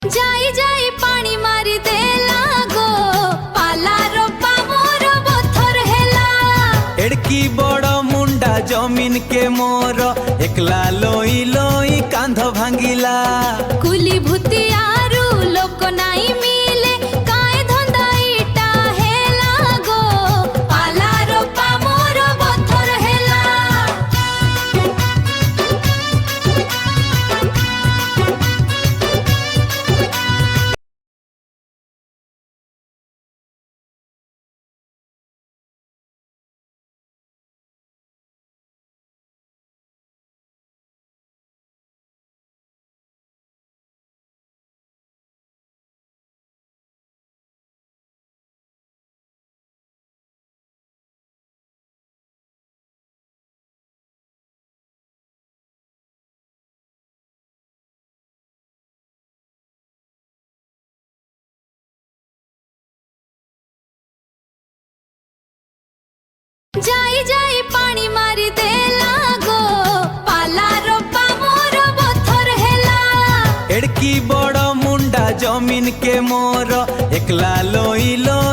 जाई जाई पानी मारी देला गो पाला रोपा मोर बथर हेला। एड़की बड़ मुंडा जमीन के मोर एकला लोई लोई कांध भांगिला। कुली भूतियारू लोक नाई मिले काय धंदा इटा हेला गो पाला रोपा मोर बथर हेला। जाई जाई पानी मारी देला गो पाला रोपा मोर बथर हेला। एड़की बड़ मुंडा जमीन के मोर एकला लोई लोई